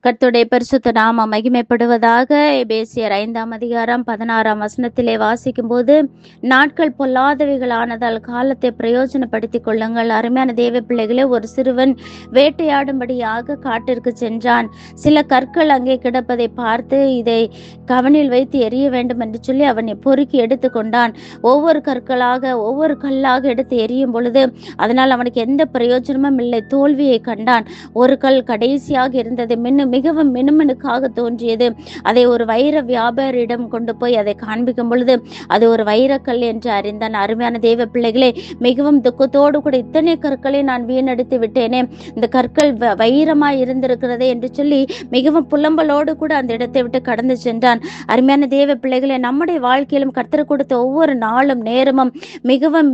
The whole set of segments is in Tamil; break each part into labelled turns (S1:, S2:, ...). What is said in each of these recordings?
S1: கர்த்தருடைய பரிசுத்த நாமம் மகிமைப்படுவதாக. எபேசியர் 5ஆம் அதிகாரம் 16ஆம் வசனத்திலே வாசிக்கும்போது, நாட்கள் பொல்லாதவைகளானதால் காலத்தை பிரயோஜனப்படுத்திக் கொள்ளுங்கள். அருமையான தேவ பிள்ளைகளே, ஒரு சிறுவன் வேட்டையாடும்படியாக காட்டிற்கு சென்றான். சில கற்கள் அங்கே கிடப்பதை பார்த்து இதை கவனில் வைத்து எறிய வேண்டும் என்று சொல்லி அவனை பொறுக்கி எடுத்து கொண்டான். ஒவ்வொரு கற்களாக ஒவ்வொரு கல்லாக எடுத்து எறியும் பொழுது அதனால் அவனுக்கு எந்த பிரயோஜனமும் இல்லை. தோல்வியை கண்டான். ஒரு கல் கடைசியாக இருந்தது. மிகவும் மினுமினுக்காக தோன்றியது. அதை ஒரு வைர வியாபாரியிடம் கொண்டு போய் அதை காண்பிக்கும் பொழுது அது ஒரு வைரக்கல் என்று அறிந்தான். அருமையான தேவ பிள்ளைகளே, மிகவும் துக்கத்தோடு கூட இத்தனை கற்களை நான் வீணடித்து விட்டேனே, இந்த கற்கள் வைரமாய் இருந்திருக்கிறதே என்று சொல்லி மிகவும் புலம்பலோடு கூட அந்த இடத்தை விட்டு கடந்து சென்றான். அருமையான தேவ பிள்ளைகளே, நம்முடைய வாழ்க்கையிலும் கர்த்தர் கொடுத்த ஒவ்வொரு நாளும் நேரமும் மிகவும்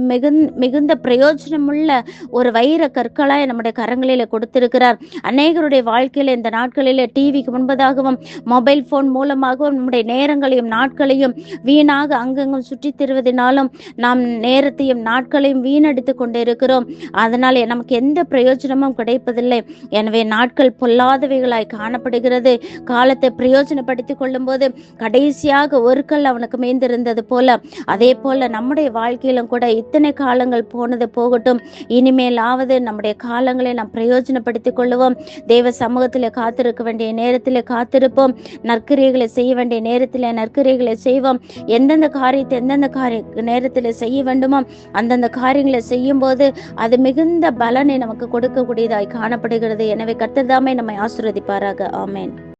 S1: மிகுந்த பிரயோஜனமுள்ள ஒரு வைர கற்களாய் நம்முடைய கரங்களில கொடுத்திருக்கிறார். அநேகருடைய வாழ்க்கையில இந்த நாட்களில டிவிக்கு முன்பதாகவும் மொபைல் போன் மூலமாகவும் நம்முடைய நேரங்களையும் நாட்களையும் வீணாக அங்கங்கும் சுற்றி திருவதனாலும் நாம் நேரத்தையும் நாட்களையும் வீணடித்து கொண்டு இருக்கிறோம். அதனால நமக்கு எந்த பிரயோஜனமும் கிடைப்பதில்லை. எனவே நாட்கள் பொல்லாதவைகளாய் காணப்படுகிறது. காலத்தை பிரயோஜனப்படுத்திக் கொள்ளும் போது கடைசியாக ஒரு கல் அவனுக்கு மீந்திருந்தது போல, அதே போல நம்முடைய வாழ்க்கையிலும் கூட இத்தனை காலங்கள் போனது போகட்டும். இனிமேலாவது நம்முடைய காலங்களை நாம் பிரயோஜனப்படுத்திக் கொள்ளுவோம். தேவ சமூகத்திலே காத்திருக்க வேண்டிய நேரத்திலே காத்திருப்போம். நற்கிரியைகளை செய்ய வேண்டிய நேரத்திலே நற்கிரியைகளை செய்வோம். எந்தெந்த காரியத்தை எந்தெந்த நேரத்திலே செய்ய வேண்டுமோ அந்தந்த காரியங்களை செய்யும் போது அது மிகுந்த பலனை நமக்கு கொடுக்கக்கூடியதாய் காணப்படுகிறது. எனவே கர்த்தர் தாமே நம்மை ஆசீர்வதிப்பாராக. ஆமென்.